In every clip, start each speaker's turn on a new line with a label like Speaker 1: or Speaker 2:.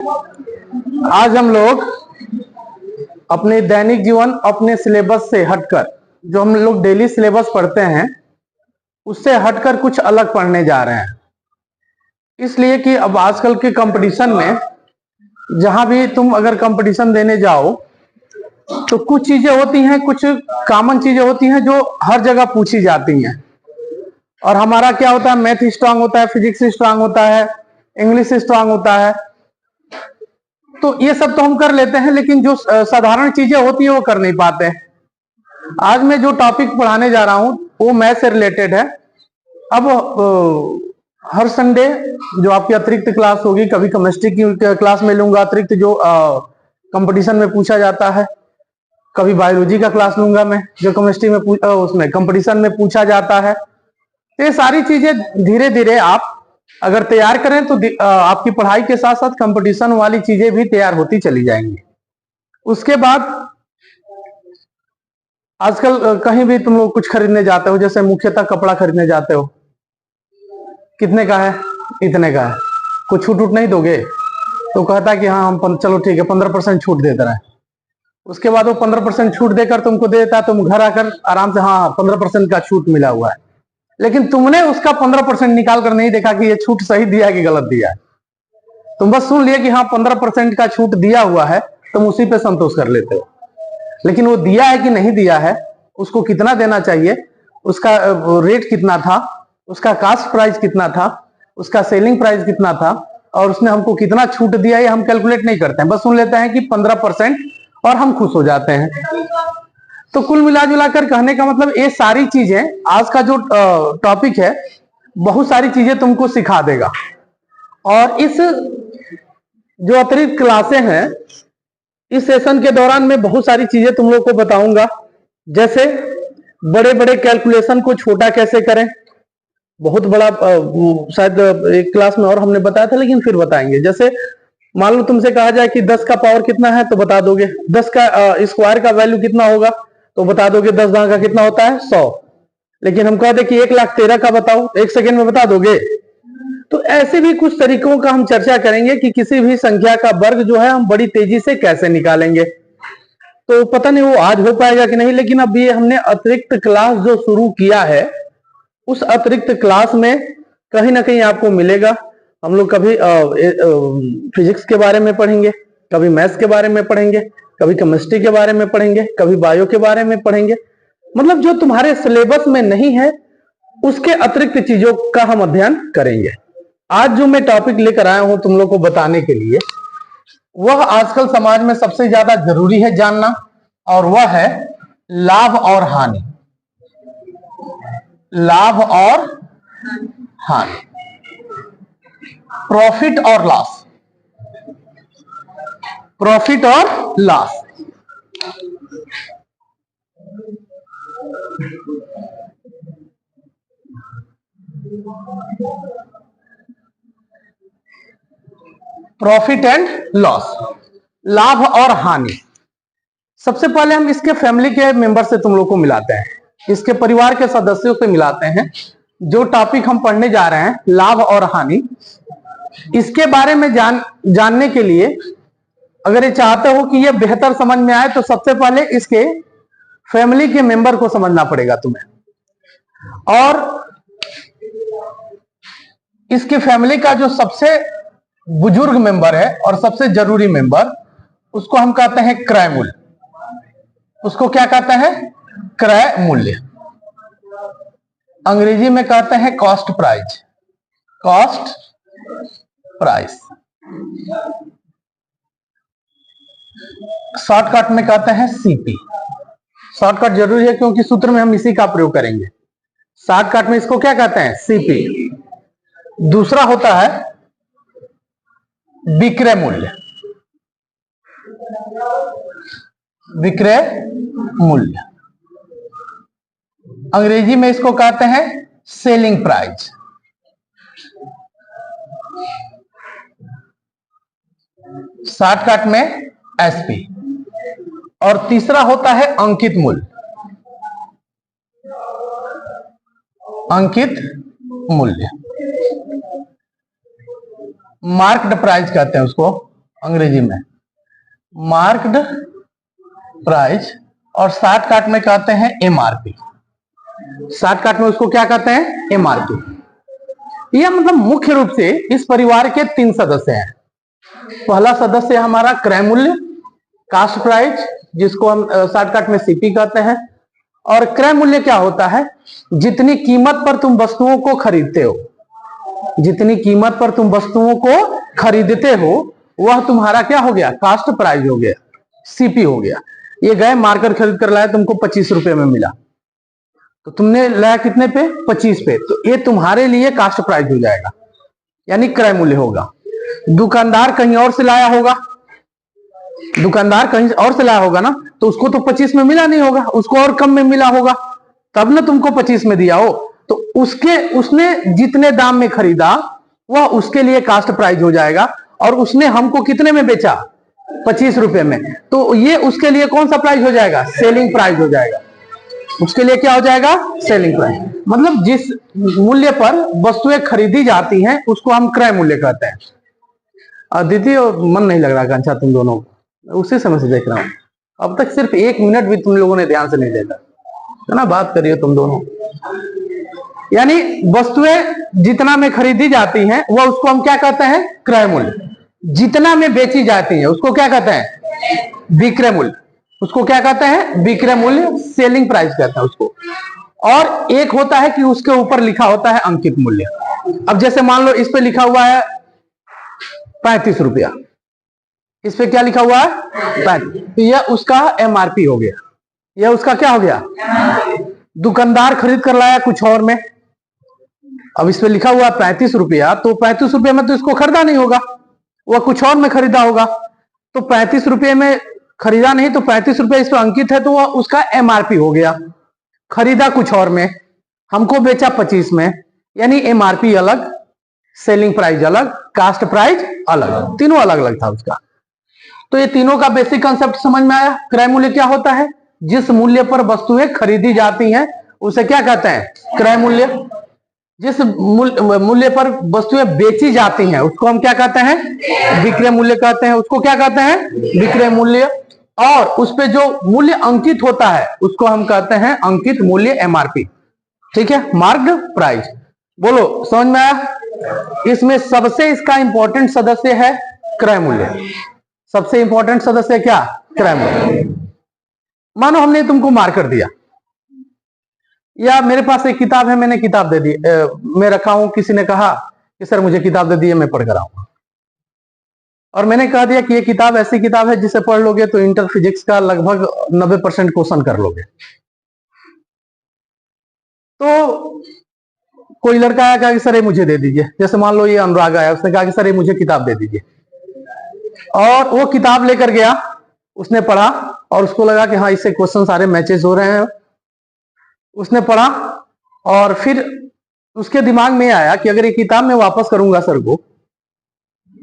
Speaker 1: आज हम लोग अपने दैनिक जीवन अपने सिलेबस से हटकर, जो हम लोग डेली सिलेबस पढ़ते हैं उससे हटकर कुछ अलग पढ़ने जा रहे हैं। इसलिए कि अब आजकल के कंपटीशन में जहां भी तुम अगर कंपटीशन देने जाओ तो कुछ चीजें होती हैं, कुछ कॉमन चीजें होती हैं जो हर जगह पूछी जाती हैं। और हमारा क्या होता है, मैथ स्ट्रांग होता है, फिजिक्स स्ट्रांग होता है, इंग्लिश स्ट्रांग होता है, तो ये सब तो हम कर लेते हैं, लेकिन जो साधारण चीजें होती है वो कर नहीं पाते हैं। आज मैं जो टॉपिक पढ़ाने जा रहा हूं वो मैथ से रिलेटेड है। अब हर संडे जो आपकी अतिरिक्त क्लास होगी, कभी केमिस्ट्री की क्लास में लूंगा अतिरिक्त जो कंपटीशन में पूछा जाता है, कभी बायोलॉजी का क्लास लूंगा मैं जो केमिस्ट्री में उसमें कंपटीशन में पूछा जाता है। तो ये सारी चीजें धीरे धीरे आप अगर तैयार करें तो आपकी पढ़ाई के साथ साथ कंपटीशन वाली चीजें भी तैयार होती चली जाएंगी। उसके बाद आजकल कहीं भी तुम लोग कुछ खरीदने जाते हो, जैसे मुख्यतः कपड़ा खरीदने जाते हो, कितने का है, इतने का है, कुछ छूट उठ नहीं दोगे? तो कहता है कि हाँ हम चलो ठीक है 15% छूट दे दे रहे हैं। उसके बाद वो 15% छूट देकर तुमको दे देता है, तुम घर आकर आराम से हाँ 15% का छूट मिला हुआ है, लेकिन तुमने उसका 15% निकाल कर नहीं देखा कि ये छूट सही दिया है कि गलत दिया है। तुम बस सुन लिए कि हाँ 15% का छूट दिया हुआ है, तुम उसी पे संतोष कर लेते हो, लेकिन वो दिया है कि नहीं दिया है, उसको कितना देना चाहिए, उसका रेट कितना था, उसका कास्ट प्राइस कितना था, उसका सेलिंग प्राइस कितना था, और उसने हमको कितना छूट दिया, ये हम कैलकुलेट नहीं करते हैं, बस सुन लेते हैं कि 15% और हम खुश हो जाते हैं। तो कुल मिला जुलाकर कहने का मतलब ये सारी चीजें, आज का जो टॉपिक है बहुत सारी चीजें तुमको सिखा देगा। और इस जो अतिरिक्त क्लासें हैं, इस सेशन के दौरान मैं बहुत सारी चीजें तुम लोग को बताऊंगा, जैसे बड़े बड़े कैलकुलेशन को छोटा कैसे करें। बहुत बड़ा शायद एक क्लास में और हमने बताया था, लेकिन फिर बताएंगे। जैसे मान लो तुमसे कहा जाए कि 10 का पावर कितना है, तो बता दोगे। 10 का स्क्वायर का वैल्यू कितना होगा, तो बता दोगे। 10 का कितना होता है, 100। लेकिन हम कह दे कि 1,13,000 का बताओ, 1 सेकेंड में बता दोगे। तो ऐसे भी कुछ तरीकों का हम चर्चा करेंगे कि किसी भी संख्या का वर्ग जो है हम बड़ी तेजी से कैसे निकालेंगे। तो पता नहीं वो आज हो पाएगा कि नहीं, लेकिन अब ये हमने अतिरिक्त क्लास जो शुरू किया है, उस अतिरिक्त क्लास में कहीं ना कहीं आपको मिलेगा। हम लोग कभी फिजिक्स के बारे में पढ़ेंगे, कभी मैथ्स के बारे में पढ़ेंगे, कभी केमिस्ट्री के बारे में पढ़ेंगे, कभी बायो के बारे में पढ़ेंगे। मतलब जो तुम्हारे सिलेबस में नहीं है उसके अतिरिक्त चीजों का हम अध्ययन करेंगे। आज जो मैं टॉपिक लेकर आया हूं तुम लोग को बताने के लिए, वह आजकल समाज में सबसे ज्यादा जरूरी है जानना, और वह है लाभ और हानि। लाभ और हानि, प्रॉफिट और लॉस। प्रॉफिट और लॉस। प्रॉफिट एंड लॉस, लाभ और हानि। सबसे पहले हम इसके फैमिली के मेंबर से तुम लोग को मिलाते हैं, इसके परिवार के सदस्यों से मिलाते हैं। जो टॉपिक हम पढ़ने जा रहे हैं, लाभ और हानि, इसके बारे में जानने के लिए अगर ये चाहते हो कि ये बेहतर समझ में आए, तो सबसे पहले इसके फैमिली के मेंबर को समझना पड़ेगा तुम्हें। और इसकी फैमिली का जो सबसे बुजुर्ग मेंबर है और सबसे जरूरी मेंबर, उसको हम कहते हैं क्रय मूल्य। उसको क्या कहते हैं, क्रय मूल्य। अंग्रेजी में कहते हैं cost price. Cost price, shortcut में कहते हैं सीपी। शॉर्टकट जरूरी है क्योंकि सूत्र में हम इसी का प्रयोग करेंगे। शॉर्टकट में इसको क्या कहते हैं, सीपी। दूसरा होता है विक्रय मूल्य। विक्रय मूल्य, अंग्रेजी में इसको कहते हैं सेलिंग प्राइस। शॉर्टकट में एसपी। और तीसरा होता है अंकित मूल्य। अंकित मूल्य, मार्क्ड प्राइस कहते हैं उसको। अंग्रेजी में मार्क्ड प्राइस, और शॉर्टकट में कहते हैं एमआरपी। शॉर्टकट में उसको क्या कहते हैं? एमआरपी। यह मतलब मुख्य रूप से इस परिवार के 3 सदस्य हैं। पहला सदस्य हमारा क्रय मूल्य, कास्ट प्राइस, जिसको हम शॉर्टकट में सीपी कहते हैं। और क्रय मूल्य क्या होता है? जितनी कीमत पर तुम वस्तुओं को खरीदते हो, जितनी कीमत पर तुम वस्तुओं को खरीदते हो वह तुम्हारा क्या हो गया? कास्ट प्राइस हो गया, सीपी हो गया। ये गए मार्कर खरीद कर लाए, तुमको 25 रुपए में मिला, तो तुमने लाया कितने पे? 25 पे, तो ये तुम्हारे लिए कास्ट प्राइस हो जाएगा, यानी क्रय मूल्य होगा। दुकानदार कहीं और से लाया होगा, दुकानदार कहीं और से लाया होगा ना, तो उसको तो 25 में मिला नहीं होगा, उसको और कम में मिला होगा, तब ना तुमको 25 में दिया हो। तो उसने जितने दाम में खरीदा वह उसके लिए कास्ट प्राइस हो जाएगा, और उसने हमको कितने में बेचा? 25 रुपए में, तो ये उसके लिए कौन सा प्राइस हो जाएगा? सेलिंग प्राइस हो जाएगा। उसके लिए क्या हो जाएगा? Selling price. मतलब जिस मूल्य पर वस्तुएं खरीदी जाती हैं उसको हम क्रय मूल्य कहते हैं। अदिति, मन नहीं लग रहा कंचा तुम दोनों को, उसी समय से देख रहा हूं, अब तक सिर्फ 1 मिनट भी तुम लोगों ने ध्यान से नहीं देखा ना। बात करिए तुम दोनों। यानी वस्तुएं जितना में खरीदी जाती हैं वह उसको हम क्या कहते हैं? क्रय मूल्य। जितना में बेची जाती है उसको क्या कहते हैं? विक्रय मूल्य। उसको क्या कहते हैं? विक्रय मूल्य, सेलिंग प्राइस कहते हैं उसको। और एक होता है कि उसके ऊपर लिखा होता है अंकित मूल्य। अब जैसे मान लो इस पे लिखा हुआ है 35 रुपया, इस पे क्या लिखा हुआ है? 35, तो यह उसका एमआरपी हो गया। यह उसका क्या हो गया? दुकानदार खरीद कर लाया कुछ और में, अब इस पे लिखा हुआ 35 रुपया, तो 35 रुपये में तो इसको खरीदा नहीं होगा, वह कुछ और में खरीदा होगा। तो 35 रुपये में खरीदा नहीं, तो 35 रुपये इस पर अंकित है, तो वह उसका एमआरपी हो गया। खरीदा कुछ और में, हमको बेचा 25 में, यानी एमआरपी अलग, सेलिंग प्राइस अलग, कास्ट प्राइस अलग, तीनों अलग अलग था उसका। तो ये तीनों का बेसिक कंसेप्ट समझ में आया। क्रय मूल्य क्या होता है? जिस मूल्य पर वस्तुएं खरीदी जाती हैं उसे क्या कहते हैं? क्रय मूल्य। जिस मूल्य पर वस्तुएं बेची जाती हैं उसको हम क्या कहते हैं? विक्रय मूल्य कहते हैं। उसको क्या कहते हैं? विक्रय मूल्य। और उस पे जो मूल्य अंकित होता है उसको हम कहते हैं अंकित मूल्य, एमआरपी। ठीक है, मार्क्ड प्राइस। बोलो, समझ में आया? इसमें सबसे इसका इंपॉर्टेंट सदस्य है क्रय मूल्य। सबसे इंपॉर्टेंट सदस्य क्या? क्रय मूल्य। मानो हमने तुमको मार्कर दिया, या मेरे पास एक किताब है, मैंने किताब दे दी, मैं रखा हूं, किसी ने कहा कि सर मुझे किताब दे दी, मैं पढ़ कर आऊंगा, और मैंने कह दिया कि ये किताब ऐसी किताब है जिसे पढ़ लोगे तो इंटर फिजिक्स का लगभग 90% क्वेश्चन कर लोगे। तो कोई लड़का आया, कहा कि सर ये मुझे दे दीजिए। जैसे मान लो ये अनुराग आया, उसने कहा कि सर ये मुझे किताब दे दीजिए, और वो किताब लेकर गया, उसने पढ़ा और उसको लगा कि हाँ इससे क्वेश्चन सारे मैचेस हो रहे हैं। उसने पढ़ा और फिर उसके दिमाग में आया कि अगर ये किताब मैं वापस करूंगा सर को,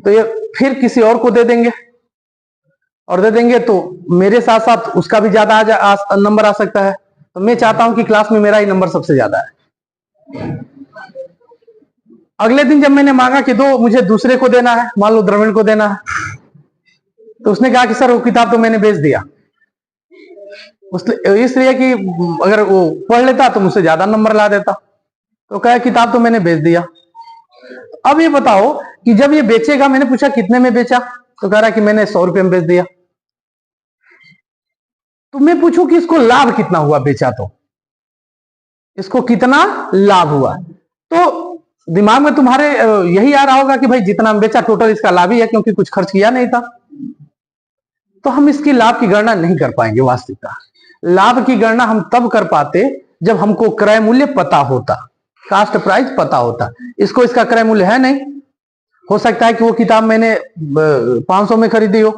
Speaker 1: तो ये फिर किसी और को दे देंगे, और दे देंगे तो मेरे साथ साथ उसका भी ज्यादा नंबर आ सकता है। तो मैं चाहता हूं कि क्लास में मेरा ही नंबर सबसे ज्यादा है। अगले दिन जब मैंने मांगा कि दो, मुझे दूसरे को देना है, मान लो द्रविड़ को देना है, तो उसने कहा कि सर वो किताब तो मैंने बेच दिया, इसलिए कि अगर वो पढ़ लेता तो मुझसे ज्यादा नंबर ला देता। तो कहा किताब तो मैंने बेच दिया। अब ये बताओ कि जब ये बेचेगा, मैंने पूछा कितने में बेचा, तो कह रहा कि मैंने 100 रुपये में बेच दिया। तो मैं पूछूं कि इसको लाभ कितना हुआ, बेचा तो इसको कितना लाभ हुआ, तो दिमाग में तुम्हारे यही आ रहा होगा कि भाई जितना बेचा टोटल इसका लाभ ही है, क्योंकि कुछ खर्च किया नहीं था। तो हम इसकी लाभ की गणना नहीं कर पाएंगे। वास्तविकता लाभ की गणना हम तब कर पाते जब हमको क्रय मूल्य पता होता, कास्ट प्राइस पता होता। इसको इसका क्रय मूल्य है नहीं। हो सकता है कि वो किताब मैंने 500 में खरीदी हो,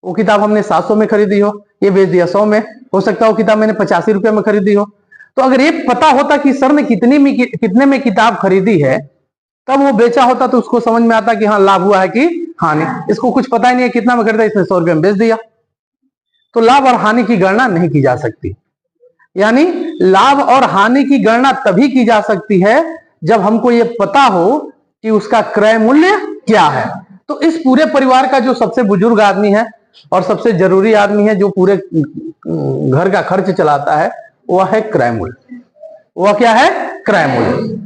Speaker 1: वो किताब हमने 700 में खरीदी हो, ये बेच दिया 100 में। हो सकता है वो किताब मैंने 85 रुपये में खरीदी हो। तो अगर ये पता होता कि सर ने कितने में किताब खरीदी है, तब वो बेचा होता, तो उसको समझ में आता कि हाँ लाभ हुआ है कि हानि। इसको कुछ पता ही नहीं है कितना में खरीदा, इसने 100 रुपये में बेच दिया। तो लाभ और हानि की गणना नहीं की जा सकती। यानी लाभ और हानि की गणना तभी की जा सकती है जब हमको ये पता हो कि उसका क्रय मूल्य क्या है। तो इस पूरे परिवार का जो सबसे बुजुर्ग आदमी है और सबसे जरूरी आदमी है, जो पूरे घर का खर्च चलाता है, वह है क्रय मूल्य। वह क्या है? क्रय मूल्य।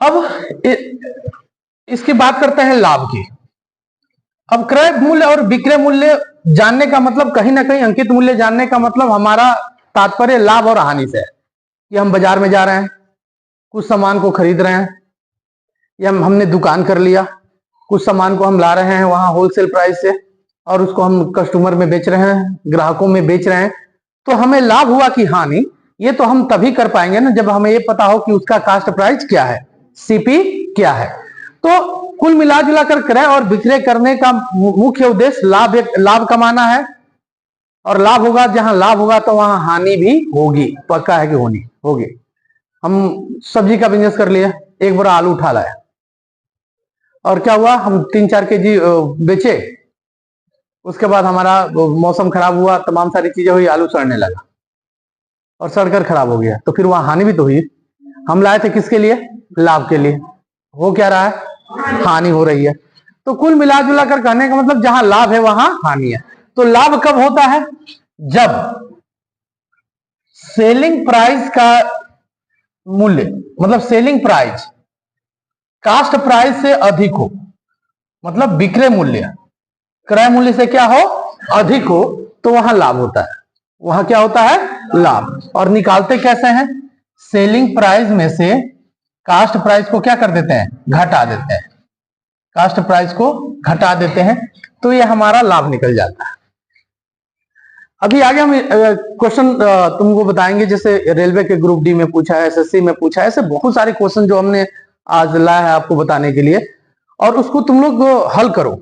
Speaker 1: अब इसकी बात करते हैं लाभ की। अब क्रय मूल्य और विक्रय मूल्य जानने का मतलब, कहीं ना कहीं अंकित मूल्य जानने का मतलब हमारा तात्पर्य लाभ और हानि से है कि हम बाजार में जा रहे हैं, कुछ सामान को खरीद रहे हैं, या हमने दुकान कर लिया, कुछ सामान को हम ला रहे हैं वहां होलसेल प्राइस से और उसको हम कस्टमर में बेच रहे हैं, ग्राहकों में बेच रहे हैं, तो हमें लाभ हुआ कि हानि, ये तो हम तभी कर पाएंगे ना जब हमें ये पता हो कि उसका कास्ट प्राइस क्या है, सीपी क्या है। तो कुल मिला जुलाकर क्रय और विक्रय करने का मुख्य उद्देश्य लाभ कमाना है, और लाभ होगा, जहां लाभ होगा तो वहां हानि भी होगी, पक्का है कि होगी। हम सब्जी का बिजनेस कर लिया, एक बोरा आलू उठा लाया और क्या हुआ, हम 3-4 केजी बेचे, उसके बाद हमारा मौसम खराब हुआ, तमाम सारी चीजें हुई, आलू सड़ने लगा और सड़कर खराब हो गया, तो फिर वहां हानि भी तो हुई। हम लाए थे किसके लिए? लाभ के लिए। हो क्या रहा है? हानि हो रही है। तो कुल मिला जुला कर कहने का मतलब जहां लाभ है वहां हानि है। तो लाभ कब होता है? जब सेलिंग प्राइस का मूल्य, मतलब सेलिंग प्राइस कास्ट प्राइस से अधिक हो, मतलब विक्रय मूल्य क्रय मूल्य से क्या हो? अधिक हो, तो वहां लाभ होता है। वहां क्या होता है? लाभ। और निकालते कैसे हैं? सेलिंग प्राइस में से कास्ट प्राइस को क्या कर देते हैं? घटा देते हैं। कास्ट प्राइस को घटा देते हैं, तो ये हमारा लाभ निकल जाता है। अभी आगे हम क्वेश्चन तुमको बताएंगे, जैसे रेलवे के ग्रुप डी में पूछा है, एसएससी में पूछा है, ऐसे बहुत सारे क्वेश्चन जो हमने आज लाया है आपको बताने के लिए, और उसको तुम लोग हल करो।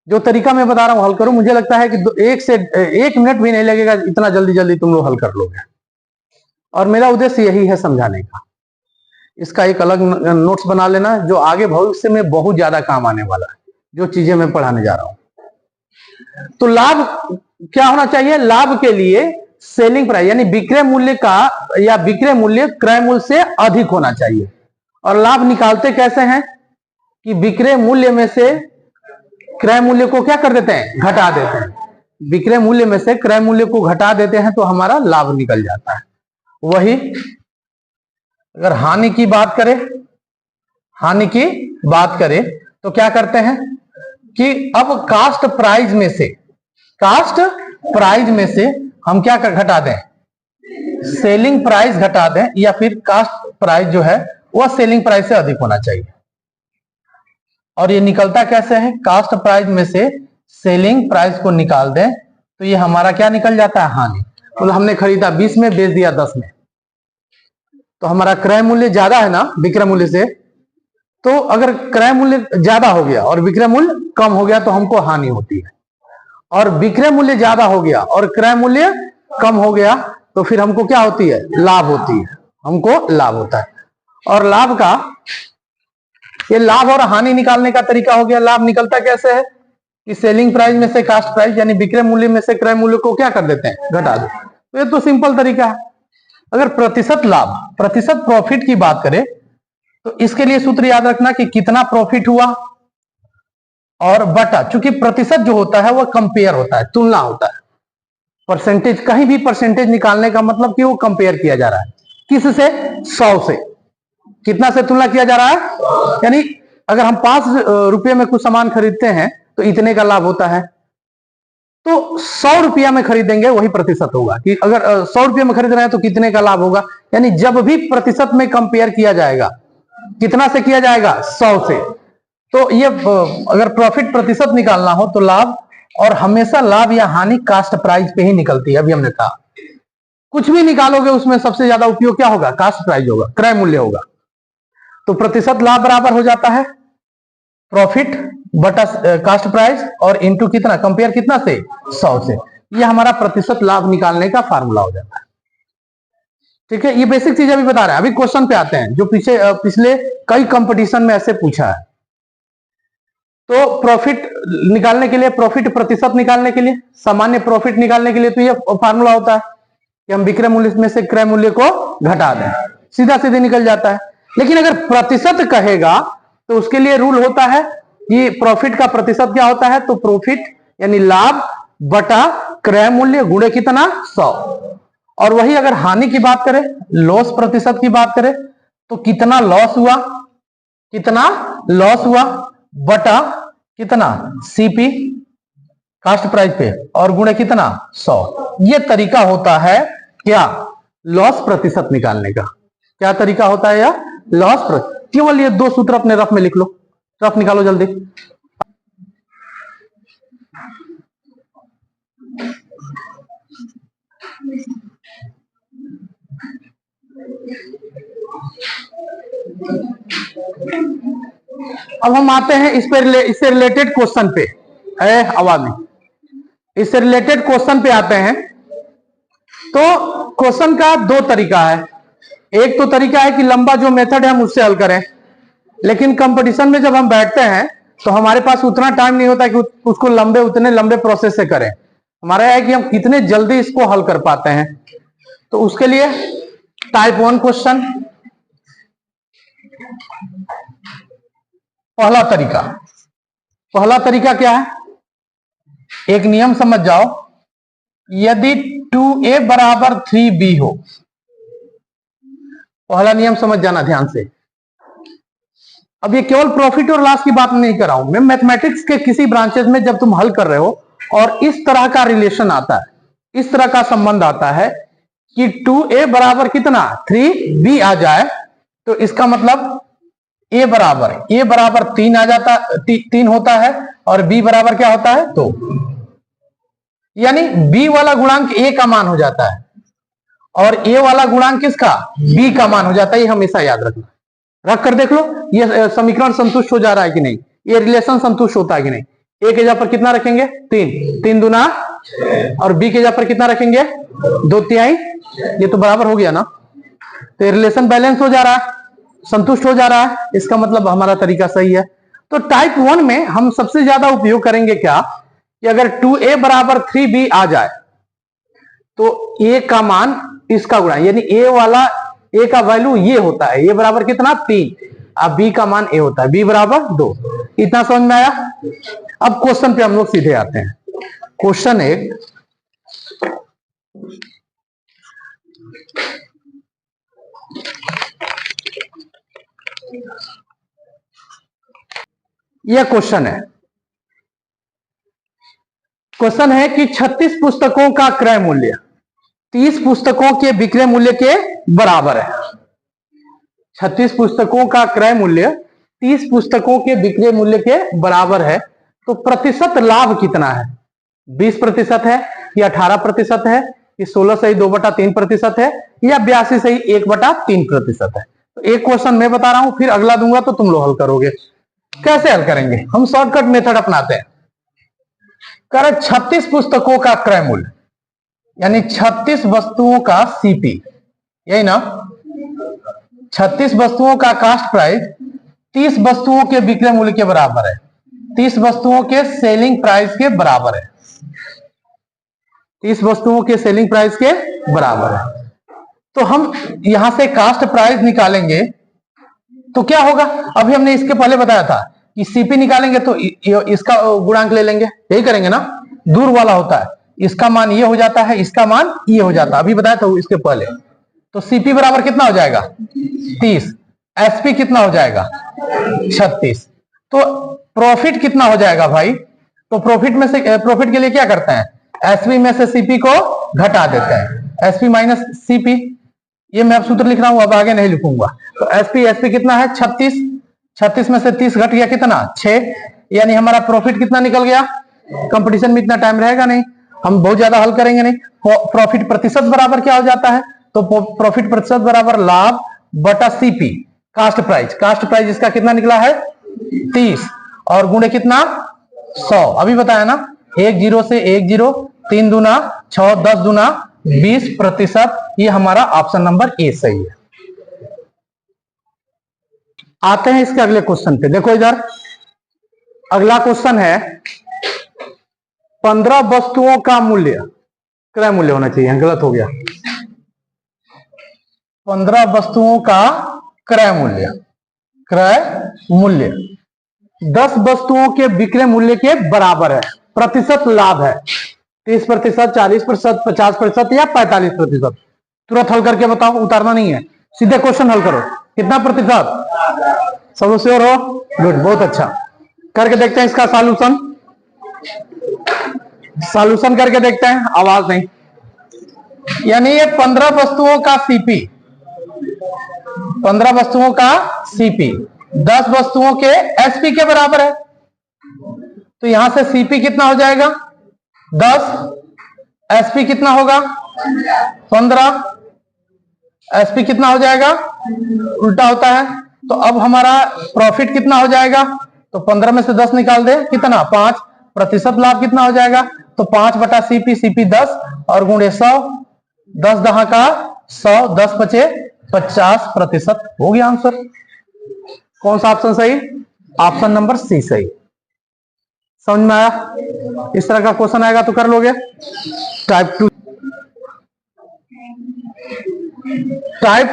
Speaker 1: जो तरीका मैं बता रहा हूं हल करो, मुझे लगता है कि 1 मिनट भी नहीं लगेगा, इतना जल्दी जल्दी तुम लोग हल कर लोगे। और मेरा उद्देश्य यही है समझाने का। इसका एक अलग नोट्स बना लेना, जो आगे भविष्य में बहुत ज्यादा काम आने वाला है, जो चीजें मैं पढ़ाने जा रहा हूं। तो लाभ क्या होना चाहिए? लाभ के लिए सेलिंग प्राइस यानी विक्रय मूल्य का, या विक्रय मूल्य क्रय मूल्य से अधिक होना चाहिए। और लाभ निकालते कैसे हैं? कि विक्रय मूल्य में से क्रय मूल्य को क्या कर देते हैं? घटा देते हैं। विक्रय मूल्य में से क्रय मूल्य को घटा देते हैं, तो हमारा लाभ निकल जाता है। वही अगर हानि की बात करें तो क्या करते हैं कि अब कास्ट प्राइस में से हम क्या घटा दें? सेलिंग प्राइस घटा दें, या फिर कास्ट प्राइस जो है वह सेलिंग प्राइस से अधिक होना चाहिए। और ये निकलता कैसे है? कास्ट प्राइस में से सेलिंग प्राइस को निकाल दें, तो ये हमारा क्या निकल जाता है? हानि। मतलब हमने खरीदा 20 में, बेच दिया 10 में, तो हमारा क्रय मूल्य ज्यादा है ना विक्रय मूल्य से। तो अगर क्रय मूल्य ज्यादा हो गया और विक्रय मूल्य कम हो गया तो हमको हानि होती है, और विक्रय मूल्य ज्यादा हो गया और क्रय मूल्य कम हो गया तो फिर हमको क्या होती है? लाभ होती है, हमको लाभ होता है। और लाभ का, ये लाभ और हानि निकालने का तरीका हो गया। लाभ निकलता कैसे है? कि सेलिंग प्राइस में से कास्ट प्राइस यानी विक्रय मूल्य में से क्रय मूल्य को क्या कर देते हैं? घटा देते हैं। तो ये तो सिंपल तरीका है। अगर प्रतिशत लाभ, प्रतिशत प्रॉफिट की बात करें तो इसके लिए सूत्र याद रखना कि कितना प्रॉफिट हुआ और बटा, चूंकि प्रतिशत जो होता है वह कंपेयर होता है, तुलना होता है। परसेंटेज, कहीं भी परसेंटेज निकालने का मतलब कि वो कंपेयर किया जा रहा है किससे? 100 से। कितना से तुलना किया जा रहा है? यानी अगर हम 5 रुपये में कुछ सामान खरीदते हैं तो इतने का लाभ होता है, तो 100 रुपया में खरीदेंगे वही प्रतिशत होगा। कि अगर 100 रुपये में खरीद रहे हैं तो कितने का लाभ होगा। यानी जब भी प्रतिशत में कंपेयर किया जाएगा, कितना से किया जाएगा? 100 से। तो ये अगर प्रॉफिट प्रतिशत निकालना हो तो लाभ, और हमेशा लाभ या हानि कास्ट प्राइस पे ही निकलती है। अभी हमने कहा कुछ भी निकालोगे उसमें सबसे ज्यादा उपयोग क्या होगा? कास्ट प्राइस होगा, क्रय मूल्य होगा। तो प्रतिशत लाभ बराबर हो जाता है प्रॉफिट बटा कास्ट प्राइस, और इनटू कितना? कंपेयर कितना से? 100 से। ये हमारा प्रतिशत लाभ निकालने का फार्मूला हो जाता है। ठीक है, ये बेसिक चीज अभी बता रहे हैं। अभी क्वेश्चन पे आते हैं जो पिछले कई कंपटीशन में ऐसे पूछा है। तो प्रॉफिट निकालने के लिए, प्रॉफिट प्रतिशत निकालने के लिए, सामान्य प्रॉफिट निकालने के लिए तो ये फार्मूला होता है कि हम विक्रय मूल्य में से क्रय मूल्य को घटा दें, सीधा सीधे निकल जाता है। लेकिन अगर प्रतिशत कहेगा तो उसके लिए रूल होता है ये प्रॉफिट का प्रतिशत क्या होता है, तो प्रॉफिट यानी लाभ बटा क्रय मूल्य गुणे कितना 100। और वही अगर हानि की बात करें, लॉस प्रतिशत की बात करें, तो कितना लॉस हुआ, कितना लॉस हुआ बटा कितना सीपी कास्ट प्राइस पे और गुणे कितना 100। ये तरीका होता है क्या, लॉस प्रतिशत निकालने का। क्या तरीका होता है यह, लॉस प्रतिशत। केवल ये दो सूत्र अपने रफ में लिख लो, रफ निकालो जल्दी। अब हम आते हैं इससे रिलेटेड क्वेश्चन पे, आवाज में, इससे रिलेटेड क्वेश्चन पे आते हैं। तो क्वेश्चन का दो तरीका है। एक तो तरीका है कि लंबा जो मेथड है हम उससे हल करें, लेकिन कंपटीशन में जब हम बैठते हैं तो हमारे पास उतना टाइम नहीं होता कि उसको उतने लंबे प्रोसेस से करें। हमारा है कि हम कितने जल्दी इसको हल कर पाते हैं। तो उसके लिए टाइप 1 क्वेश्चन, पहला तरीका क्या है, एक नियम समझ जाओ, यदि 2a बराबर 3b हो, पहला नियम समझ जाना ध्यान से। अब ये केवल प्रॉफिट और लॉस की बात नहीं कर रहा हूं मैं, मैथमेटिक्स के किसी ब्रांचेस में जब तुम हल कर रहे हो और इस तरह का रिलेशन आता है, इस तरह का संबंध आता है कि 2a बराबर कितना 3b आ जाए, तो इसका मतलब a बराबर 3 आ जाता, 3 होता है, और b बराबर क्या होता है 2। यानी b वाला गुणांक a का मान हो जाता है और a वाला गुणांक किसका, b का मान हो जाता है। ये हमेशा याद रखना, रख कर देख लो ये समीकरण संतुष्ट हो जा रहा है कि नहीं, ये रिलेशन संतुष्ट होता है कि नहीं। a के जगह पर कितना रखेंगे 3 दूना, और b के जगह पर कितना रखेंगे 2/3, ये तो बराबर हो गया ना। तो ये रिलेशन बैलेंस हो जा रहा है, संतुष्ट हो जा रहा है, इसका मतलब हमारा तरीका सही है। तो टाइप 1 में हम सबसे ज्यादा उपयोग करेंगे क्या, कि अगर 2a बराबर 3b आ जाए तो a का मान इसका गुणा, यानी a का वैल्यू ये होता है, a बराबर कितना 3, अब b का मान a होता है, b बराबर 2। इतना समझ में आया। अब क्वेश्चन पे हम लोग सीधे आते हैं। क्वेश्चन 1, यह क्वेश्चन है कि 36 पुस्तकों का क्रय मूल्य 30 पुस्तकों के विक्रय मूल्य के बराबर है। 36 पुस्तकों का क्रय मूल्य 30 पुस्तकों के विक्रय मूल्य के बराबर है, तो प्रतिशत लाभ कितना है, 20% है या 18% है, ये 16 से ही 2/3% है, या 82 से ही 1/3% है। तो एक क्वेश्चन मैं बता रहा हूं, फिर अगला दूंगा तो तुम लोग हल करोगे। कैसे हल करेंगे, हम शॉर्टकट मेथड अपनाते हैं। कर 36 पुस्तकों का क्रय मूल्य यानी 36 वस्तुओं का सीपी, यही ना, 36 वस्तुओं का कास्ट प्राइस 30 वस्तुओं के विक्रय मूल्य के बराबर है, 30 वस्तुओं के सेलिंग प्राइस के बराबर है, 30 वस्तुओं के सेलिंग प्राइस के बराबर है। तो हम यहां से कास्ट प्राइस निकालेंगे तो क्या होगा, अभी हमने इसके पहले बताया था कि सीपी निकालेंगे तो इसका गुणांक ले लेंगे, यही करेंगे ना, दूर वाला होता है, इसका मान ये हो जाता है, इसका मान ये हो जाता है, अभी बताया था इसके पहले। तो सीपी बराबर कितना हो जाएगा 30, एसपी कितना हो जाएगा 36, तो प्रॉफिट कितना हो जाएगा भाई, तो प्रॉफिट के लिए क्या करते हैं, एसपी में से सीपी को घटा देते हैं, एसपी माइनस सीपी, ये मैं अब सूत्र लिख रहा हूं, अब आगे नहीं लिखूंगा। तो एसपी कितना है 36 में से 30 घट गया कितना 6, यानी हमारा प्रॉफिट कितना निकल गया। कंपटीशन में इतना टाइम रहेगा नहीं, हम बहुत ज्यादा हल करेंगे नहीं। प्रॉफिट प्रतिशत बराबर क्या हो जाता है, तो प्रॉफिट प्रतिशत बराबर लाभ बटा सीपी कास्ट प्राइस इसका कितना निकला है 30, और गुणे कितना 100, अभी बताया ना, 1 0 से 1 0, 3 दूना 6, 10 दूना 20%, ये हमारा ऑप्शन नंबर ए सही है। आते हैं इसके अगले क्वेश्चन पे, देखो इधर अगला क्वेश्चन है 15 वस्तुओं का मूल्य, क्रय मूल्य होना चाहिए, गलत हो गया, 15 वस्तुओं का क्रय मूल्य 10 वस्तुओं के विक्रय मूल्य के बराबर है, प्रतिशत लाभ है 30%, 40%, 50% या 45%। तुरंत हल करके बताओ, उतारना नहीं है, सीधे क्वेश्चन हल करो। कितना प्रतिशत? सब लोग श्योर हो? गुड, बहुत अच्छा। करके देखते हैं इसका सॉल्यूशन। सॉल्यूशन करके देखते हैं, आवाज नहीं। यानी ये 15 वस्तुओं का सीपी, 15 वस्तुओं का सीपी 10 वस्तुओं के एसपी के बराबर है। तो यहां से सीपी कितना हो जाएगा? 10, एसपी कितना होगा? 15, एसपी कितना हो जाएगा? उल्टा होता है। तो अब हमारा प्रॉफिट कितना हो जाएगा? तो 15 में से 10 निकाल दे, कितना? 5। प्रतिशत लाभ कितना हो जाएगा? तो 5 बटा सीपी, सीपी 10 और गुणे 100, 10 दहा का 100, 10 बचे 50%। हो गया आंसर। कौन सा ऑप्शन सही? ऑप्शन नंबर सी सही। समझ में आया? इस तरह का क्वेश्चन आएगा तो कर लोगे। टाइप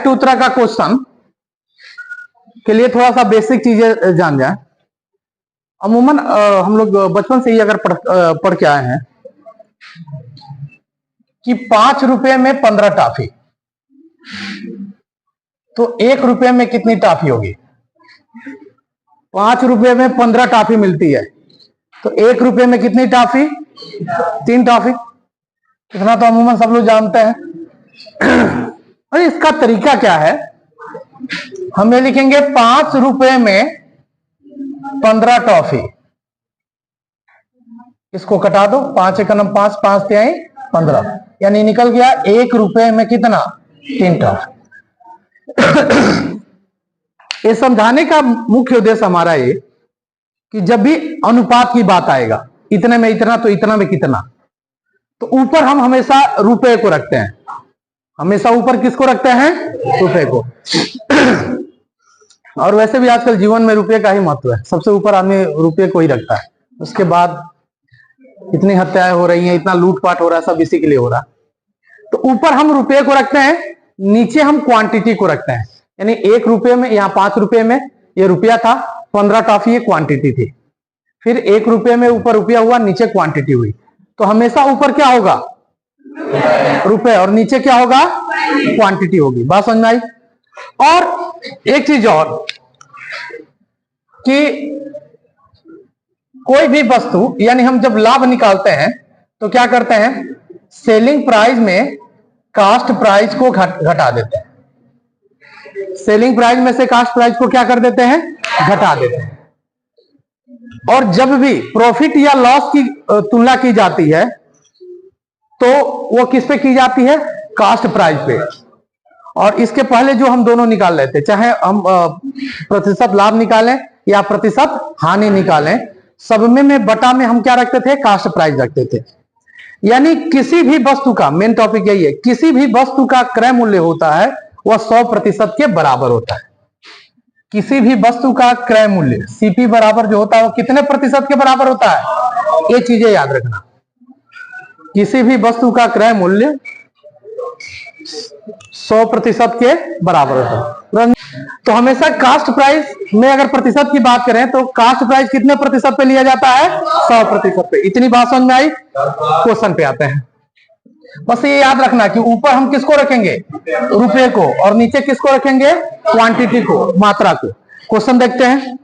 Speaker 1: 2 तरह का क्वेश्चन के लिए थोड़ा सा बेसिक चीजें जान जाए। अमूमन हम लोग बचपन से ही अगर पढ़ के आए हैं कि 5 रुपए में 15 टॉफी, तो 1 रुपए में कितनी टॉफी होगी? 5 रुपए में 15 टॉफी मिलती है, तो 1 रुपए में कितनी टॉफी? 3 टॉफी। इतना तो अमूमन सब लोग जानते हैं। और इसका तरीका क्या है? हम ये लिखेंगे 5 रुपए में 15 टॉफी। इसको कटा दो, 5 एक 5, 5 तिहाई 15, यानी निकल गया 1 रुपए में कितना? 3 टॉफी। ये समझाने का मुख्य उद्देश्य हमारा ये कि जब भी अनुपात की बात आएगा, इतने में इतना तो इतना में कितना, तो ऊपर हम हमेशा रुपए को रखते हैं। हमेशा ऊपर किसको रखते हैं? रुपए को। और वैसे भी आजकल जीवन में रुपये का ही महत्व है, सबसे ऊपर आदमी रुपये को ही रखता है। उसके बाद इतनी हत्याएं हो रही हैं, इतना लूटपाट हो रहा है, सब इसी के लिए हो रहा है। तो ऊपर हम रुपये को रखते हैं, नीचे हम क्वांटिटी को रखते हैं। यानी 1 रुपये में, यहाँ 5 रुपये में ये रुपया था, 15 टॉफी ये क्वांटिटी थी। फिर 1 रुपये में ऊपर रुपया हुआ, नीचे क्वांटिटी हुई। तो हमेशा ऊपर क्या होगा? रुपए, और नीचे क्या होगा? क्वांटिटी होगी। बात समझ में आई? और एक चीज और कि कोई भी वस्तु, यानी हम जब लाभ निकालते हैं तो क्या करते हैं? सेलिंग प्राइस में कास्ट प्राइस को घटा देते हैं। सेलिंग प्राइस में से कास्ट प्राइस को क्या कर देते हैं? घटा देते हैं। और जब भी प्रॉफिट या लॉस की तुलना की जाती है तो वो किस पे की जाती है? कास्ट प्राइस पे। और इसके पहले जो हम दोनों निकाल लेते, चाहे हम प्रतिशत लाभ निकालें या प्रतिशत हानि निकालें, सब में बटा में हम क्या रखते थे? कास्ट प्राइस रखते थे। यानी किसी भी वस्तु का, मेन टॉपिक यही है, किसी भी वस्तु का क्रय मूल्य होता है वह 100% के बराबर होता है। किसी भी वस्तु का क्रय मूल्य सीपी बराबर जो होता है वो कितने प्रतिशत के बराबर होता है? ये चीजें याद रखना। किसी भी वस्तु का क्रय मूल्य 100% के बराबर होता है। तो हमेशा कास्ट प्राइस में अगर प्रतिशत की बात करें तो कास्ट प्राइस कितने प्रतिशत पे लिया जाता है? 100% पे। इतनी बात समझ में आई? क्वेश्चन पे आते हैं। बस ये याद रखना कि ऊपर हम किसको रखेंगे? रुपए को, और नीचे किसको रखेंगे? क्वांटिटी को, मात्रा को। क्वेश्चन देखते हैं।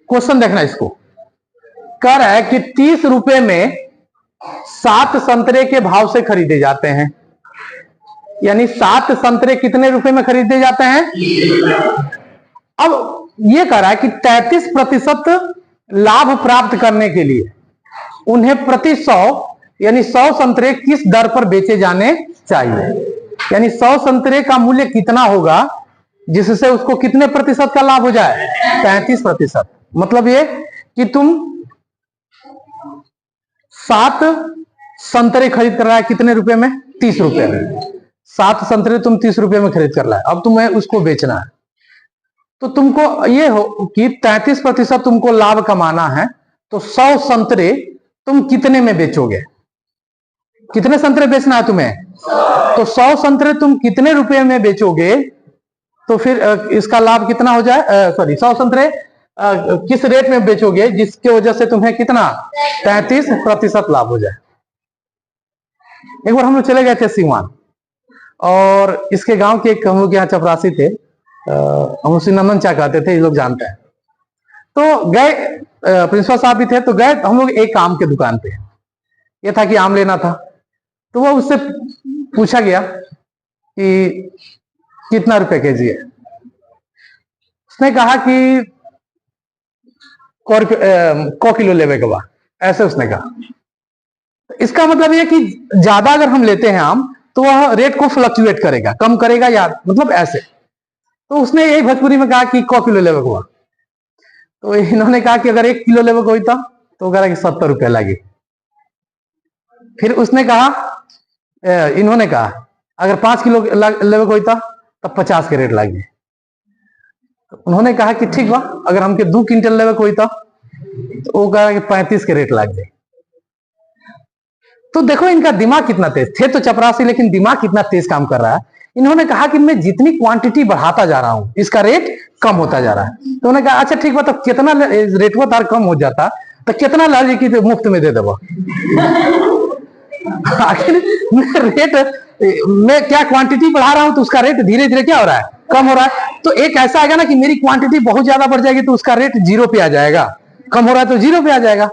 Speaker 1: क्वेश्चन देखना, इसको कह रहा है कि 30 रुपए में 7 संतरे के भाव से खरीदे जाते हैं। यानी 7 संतरे कितने रुपए में खरीदे जाते हैं? अब यह कह रहा है कि 33% लाभ प्राप्त करने के लिए उन्हें प्रति 100, यानी 100 संतरे किस दर पर बेचे जाने चाहिए? यानी 100 संतरे का मूल्य कितना होगा जिससे उसको कितने प्रतिशत का लाभ हो जाए? 33%। मतलब ये कि तुम 7 संतरे खरीद कर रहा है, कितने रुपए में? 30 रुपए में। 7 संतरे तुम 30 रुपए में खरीद कर रहा है, अब तुम्हें उसको बेचना है। तो तुमको ये हो कि 33% तुमको लाभ कमाना है, तो 100 संतरे तुम कितने में बेचोगे? कितने संतरे बेचना है तुम्हें? तो 100 संतरे तुम कितने रुपए में बेचोगे तो फिर इसका लाभ कितना हो जाए, सॉरी 100 संतरे किस रेट में बेचोगे जिसके वजह से तुम्हें कितना 33% लाभ हो जाए। एक बार हम लोग चले गए थे सिवान, और इसके गांव के एक हम लोग यहाँ चपरासी थे, हम उसे नंदन चा कहते थे, ये लोग जानते हैं। तो गए, प्रिंसिपल साहब भी थे, तो गए हम लोग एक आम के दुकान पे। ये था कि आम लेना था, तो वो उससे पूछा गया कि कितना रुपए केजी है। उसने कहा कि को किलो लेवे के बाद, ऐसे उसने कहा। इसका मतलब यह कि ज्यादा अगर हम लेते हैं आम तो वह रेट को फ्लक्चुएट करेगा, कम करेगा या मतलब ऐसे। तो उसने यही भोजपुरी में कहा कि को किलो लेवे के बाद। तो इन्होंने कहा कि अगर 1 किलो लेवे को होता तो कह रहा कि 70 रुपया लगे। फिर उसने कहा, इन्होंने कहा अगर 5 किलो लेवे को होता तब 50 के रेट लगे। तो उन्होंने कहा कि ठीक बा, अगर हमके 2 क्विंटल लेवे को होता तो वो कहा कि 35 के रेट लग जाए। तो देखो इनका दिमाग कितना तेज, थे तो चपरासी लेकिन दिमाग कितना तेज काम कर रहा है। इन्होंने कहा कि मैं जितनी क्वांटिटी बढ़ाता जा रहा हूं इसका रेट कम होता जा रहा है। तो उन्होंने कहा अच्छा ठीक बा, तो कितना रेट वो तार कम हो जाता तो कितना लाल की मुफ्त में दे देबो। आखिर मैं रेट मैं क्या क्वांटिटी बढ़ा रहा हूं तो उसका रेट धीरे धीरे क्या हो रहा है, कम हो रहा है। तो एक ऐसा आएगा ना कि मेरी क्वांटिटी बहुत ज्यादा बढ़ जाएगी तो उसका रेट 0 पे आ जाएगा, कम हो रहा है तो 0 पे आ जाएगा।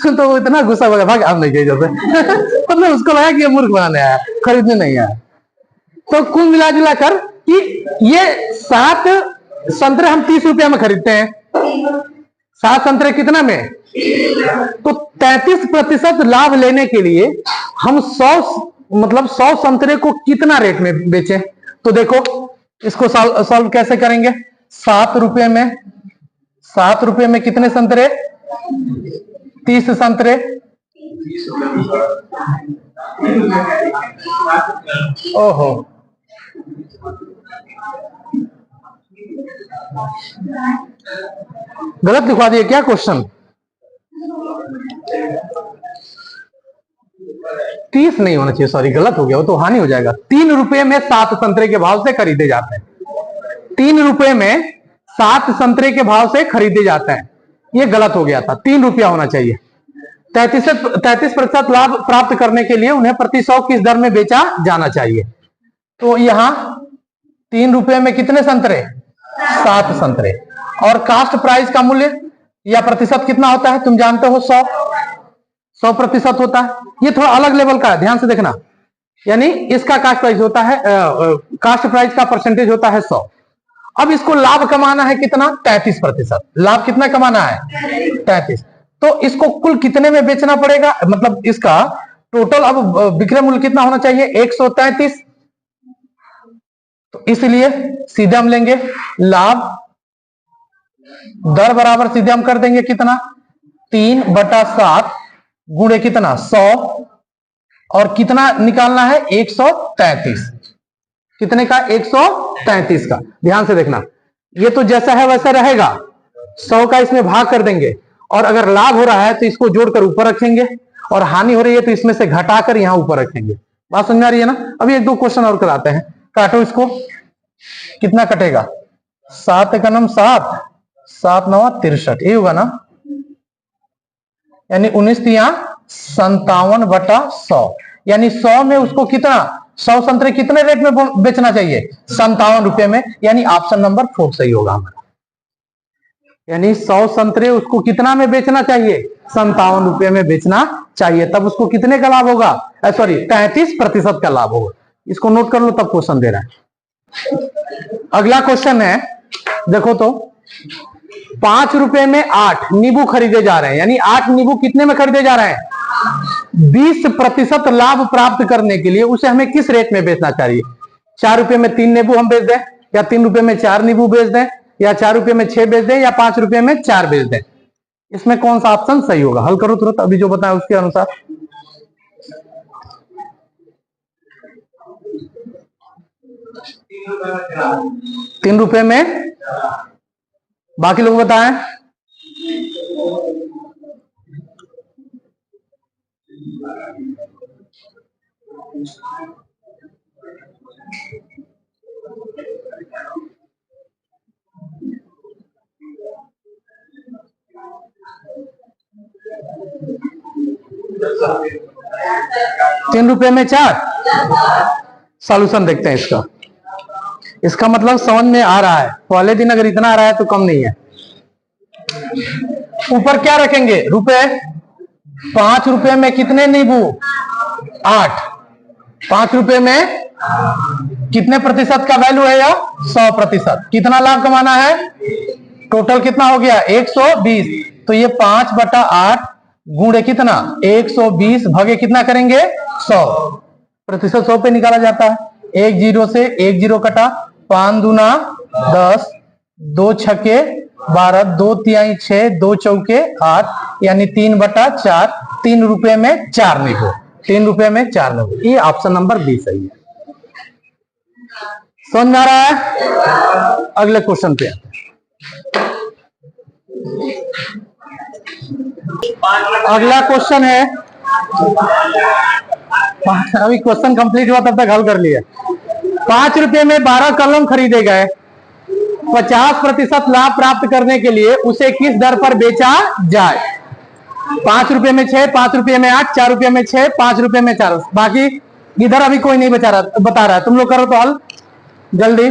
Speaker 1: तो वो इतना गुस्सा हो गया, भाग आप नहीं गए जैसे। मतलब उसको लगा कि ये मूर्ख बनाने आया, खरीदने नहीं आया। तो कुल मिला जुला कर कि ये 7 संतरे हम 30 रुपया में खरीदते हैं, 7 संतरे कितना में, तो 33% लाभ लेने के लिए हम 100 संतरे को कितना रेट में बेचे। तो देखो इसको सॉल्व कैसे करेंगे। 7 रुपए में कितने संतरे, 30 संतरे, ओहो गलत लिखवा दिए क्या क्वेश्चन। 30 नहीं होना चाहिए, सॉरी गलत हो गया, वो तो हानि हो जाएगा। 3 रुपए में 7 संतरे के भाव से खरीदे जाते हैं, 3 रुपए में 7 संतरे के भाव से खरीदे जाते हैं। ये गलत हो गया था, 3 रुपया होना चाहिए। 33% लाभ प्राप्त करने के लिए उन्हें प्रति 100 किस दर में बेचा जाना चाहिए। तो यहां 3 रुपए में कितने संतरे, 7 संतरे, और कास्ट प्राइस का मूल्य या प्रतिशत कितना होता है तुम जानते हो, 100% होता है। ये थोड़ा अलग लेवल का है, ध्यान से देखना। यानी इसका कास्ट प्राइस होता है, कास्ट प्राइस का परसेंटेज होता है 100। अब इसको लाभ कमाना है कितना, 33%। लाभ कितना कमाना है, 33। तो इसको कुल कितने में बेचना पड़ेगा, मतलब इसका टोटल अब विक्रय मूल्य कितना होना चाहिए, 133। तो इसलिए सीधे हम लेंगे लाभ दर बराबर, सीधे हम कर देंगे कितना, 3/7 गुणे कितना 100, और कितना निकालना है 133। कितने का, 133 का। ध्यान से देखना, ये तो जैसा है वैसा रहेगा, 100 का इसमें भाग कर देंगे, और अगर लाभ हो रहा है तो इसको जोड़कर ऊपर रखेंगे, और हानि हो रही है तो इसमें से घटाकर यहां ऊपर रखेंगे। बात समझ आ रही है ना। अभी 1-2 क्वेश्चन और कराते हैं। काटो इसको, कितना कटेगा, 7 का नम 7, 7 9 63, ये होगा ना, यानी 19 57/100। यानी 100 में उसको कितना, 100 संतरे कितने रेट में बेचना चाहिए, 57 रुपए में। यानी ऑप्शन नंबर 4 सही होगा हमारा। यानी 100 संतरे उसको कितना में बेचना चाहिए, 57 रुपए में बेचना चाहिए, तब उसको कितने का लाभ होगा, सॉरी 33% का लाभ होगा। इसको नोट कर लो, तब क्वेश्चन दे रहा है। अगला क्वेश्चन है, देखो तो 5 रुपए में 8 नींबू खरीदे जा रहे हैं, यानी 8 नींबू कितने में खरीदे जा रहे हैं, 20% लाभ प्राप्त करने के लिए उसे हमें किस रेट में बेचना चाहिए। 4 रुपए में 3 नींबू हम बेच दें, या 3 रुपए में 4 नींबू बेच दें, या 4 रुपए में 6 बेच दें, या 5 रुपए में 4 बेच दें। इसमें कौन सा ऑप्शन सही होगा, हल करो तुरंत, अभी जो बताया उसके अनुसार। 3 रुपए में, बाकी लोग बताएं। ₹3 में 4। सॉल्यूशन देखते हैं इसका। इसका मतलब समझ में आ रहा है, पहले दिन अगर इतना आ रहा है तो कम नहीं है। ऊपर क्या रखेंगे? रुपए। ₹5 में कितने नींबू? 8। ₹5 में कितने प्रतिशत का वैल्यू है? यह 100%। कितना लाभ कमाना है? टोटल कितना हो गया? 120। तो ये 5/8 गुणे कितना? 120 भगे कितना करेंगे? 100। प्रतिशत 100 पे निकाला जाता है। 1 0 से 1 0 कटा, 5 दूना 10, 2 छक्के 12, 2 तिहाई 6, 2 चौके 8, यानी 3/4। ₹3 में 4 नींबू। ₹3 में 4 नींबू। ये ऑप्शन नंबर बी सही है। समझ में आ रहा है? अगले क्वेश्चन पे अगला क्वेश्चन है, अभी क्वेश्चन कंप्लीट हुआ तब तक हल कर लिया। ₹5 में 12 कलम खरीदे गए। 50% लाभ प्राप्त करने के लिए उसे किस दर पर बेचा जाए? ₹5 में 6, ₹5 में 8, ₹4 में 6, ₹5 में 4। बाकी इधर अभी कोई नहीं बता रहा है। तुम लोग करो तो हल जल्दी।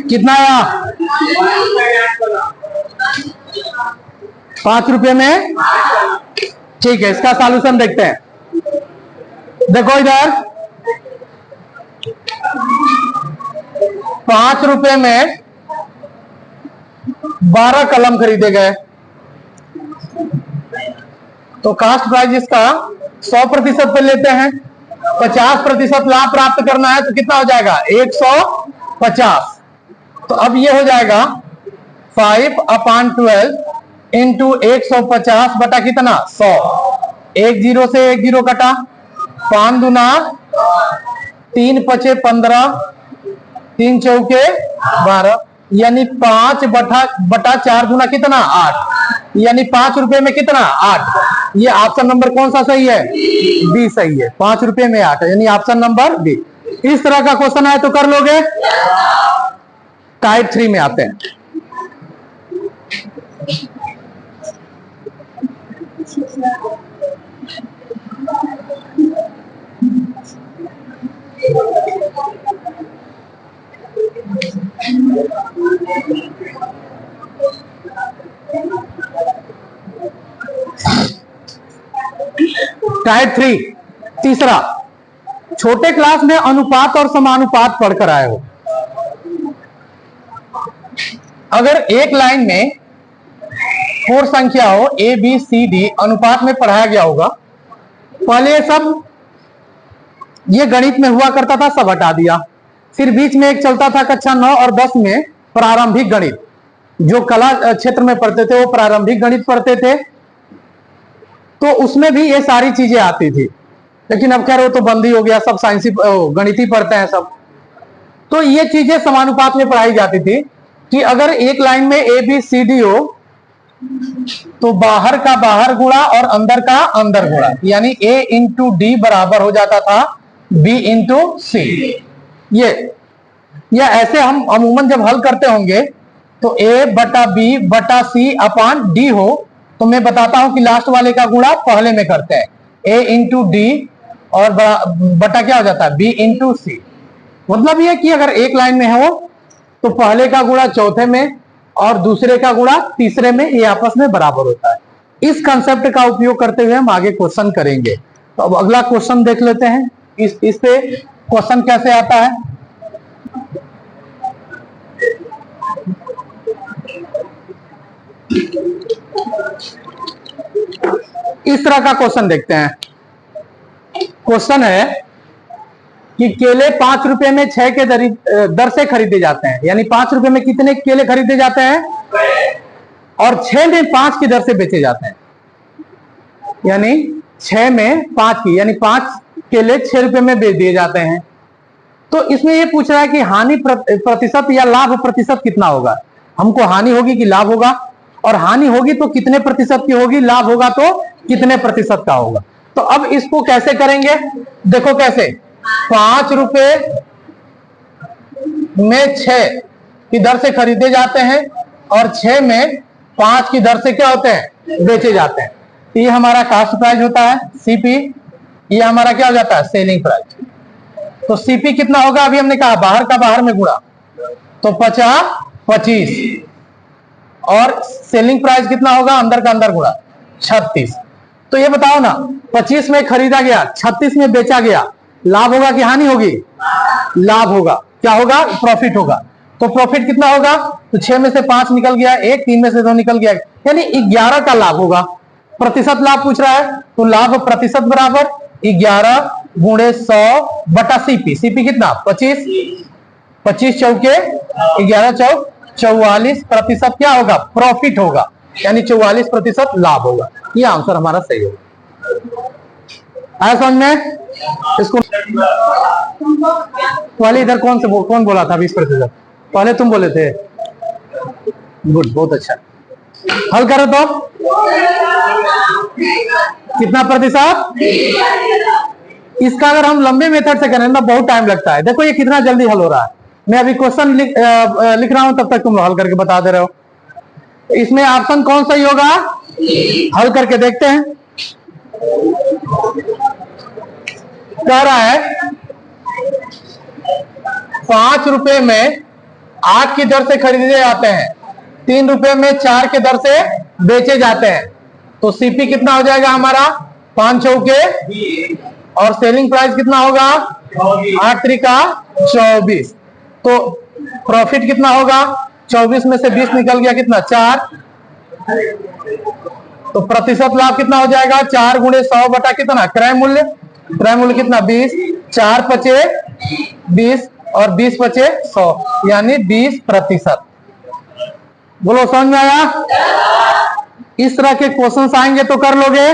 Speaker 1: कितना आया? ₹5 में। ठीक है, इसका सॉल्यूशन देखते हैं। देखो इधर ₹5 में 12 कलम खरीदे गए, तो कास्ट प्राइस इसका 100% पे लेते हैं। 50% लाभ प्राप्त करना है तो कितना हो जाएगा? 150। तो अब ये हो जाएगा 5/12 इंटू 150 बटा कितना? 100। 1 0 से 1 0 कटा, 5 दूना 3 पचे 15, 3 चौके 12, यानी 5/4 दूना कितना? 8, यानी ₹5 में कितना? 8। ये ऑप्शन नंबर कौन सा सही है? बी सही है। ₹5 में 8, यानी ऑप्शन नंबर बी। इस तरह का क्वेश्चन आए तो कर लोगे। टाइप 3 में आते हैं। टाइप 3 तीसरा, छोटे क्लास में अनुपात और समानुपात पढ़कर आए हो। अगर एक लाइन में 4 संख्या हो ए बी सी डी, अनुपात में पढ़ाया गया होगा। पहले सब ये गणित में हुआ करता था, सब हटा दिया। फिर बीच में एक चलता था कक्षा 9 और 10 में प्रारंभिक गणित। जो कला क्षेत्र में पढ़ते थे वो प्रारंभिक गणित पढ़ते थे, तो उसमें भी ये सारी चीजें आती थी। लेकिन अब खैर वो तो बंद ही हो गया, सब साइंसी गणित ही पढ़ते हैं सब। तो ये चीजें समानुपात में पढ़ाई जाती थी कि अगर एक लाइन में ए बी सी डी हो तो बाहर का बाहर गुणा और अंदर का अंदर गुणा, यानी ए इंटू डी बराबर हो जाता था बी इंटू सी। ये ऐसे हम अमूमन जब हल करते होंगे तो ए बटा बी बटा सी अपान डी हो, तो मैं बताता हूं कि लास्ट वाले का गुणा पहले में करते हैं, ए इंटू डी और बटा क्या हो जाता है? बी इंटू सी। मतलब ये कि अगर एक लाइन में है वो तो पहले का गुणा चौथे में और दूसरे का गुणा तीसरे में, ये आपस में बराबर होता है। इस कंसेप्ट का उपयोग करते हुए हम आगे क्वेश्चन करेंगे। तो अब अगला क्वेश्चन देख लेते हैं, इस पे क्वेश्चन कैसे आता है। इस तरह का क्वेश्चन देखते हैं। क्वेश्चन है कि केले ₹5 में 6 के दर से खरीदे जाते हैं, यानी ₹5 में कितने केले खरीदे जाते हैं? और 6 में 5 की दर से बेचे जाते हैं, यानी 6 में 5 की, यानी 5 केले ₹6 में बेच दिए जाते हैं। तो इसमें यह पूछ रहा है कि हानि प्रतिशत या लाभ प्रतिशत कितना होगा। हमको हानि होगी कि लाभ होगा। और हानि होगी तो कितने प्रतिशत की होगी, लाभ होगा तो कितने प्रतिशत का होगा। तो अब इसको कैसे करेंगे, देखो कैसे, 5 रुपए में 6 की दर से खरीदे जाते हैं और 6 में 5 की दर से क्या होते हैं, बेचे जाते हैं। तो ये हमारा कास्ट प्राइस होता है सीपी, ये हमारा क्या हो जाता है, सेलिंग प्राइस। तो सीपी कितना होगा, अभी हमने कहा बाहर का बाहर में गुणा, तो 50 25, और सेलिंग प्राइस कितना होगा, अंदर का अंदर गुणा 36। तो ये बताओ ना, 25 में खरीदा गया, 36 में बेचा गया, लाभ होगा कि हानि होगी, लाभ होगा। क्या होगा, प्रॉफिट होगा। तो प्रॉफिट कितना होगा, तो 6 में से 5 निकल गया, 1 3 में से 2 निकल गया, यानी 11 का लाभ होगा। प्रतिशत लाभ पूछ रहा है, तो लाभ प्रतिशत बराबर 11 गुणे 100 बटा सीपी। सीपी कितना, 25, 25 चौके 11 चौक 44 प्रतिशत क्या होगा, प्रॉफिट होगा, यानी 44% लाभ होगा। ये आंसर हमारा सही होगा। आया समझ में? इसको पहले इधर कौन बोला था 20%, पहले तुम बोले थे। गुड, बहुत अच्छा। हल करो तो कितना प्रतिशत, इसका अगर हम लंबे मेथड से करें ना बहुत टाइम लगता है। देखो ये कितना जल्दी हल हो रहा है, मैं अभी क्वेश्चन लिख रहा हूं, तब तक तुम हल करके बता दे रहे हो। इसमें ऑप्शन कौन सही होगा, हल करके देखते हैं। कह रहा है 5 रुपए में 8 की दर से खरीदे जाते हैं, 3 रुपए में 4 के दर से बेचे जाते हैं। तो सीपी कितना हो जाएगा हमारा, 5 चौके, और सेलिंग प्राइस कितना होगा, 8 त्रिका 24। तो प्रॉफिट कितना होगा, 24 में से 20 निकल गया, कितना 4। तो प्रतिशत लाभ कितना हो जाएगा, 4 गुणे 100 बटा कितना, क्रय मूल्य, क्रय मूल्य कितना 20, 4 पचे 20 और 20 पचे 100, यानी 20%। बोलो समझ में आया? इस तरह के क्वेश्चंस आएंगे तो कर लोगे।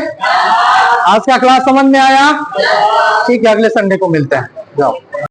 Speaker 1: आज का क्लास समझ में आया? ठीक है, अगले संडे को मिलते हैं। जाओ।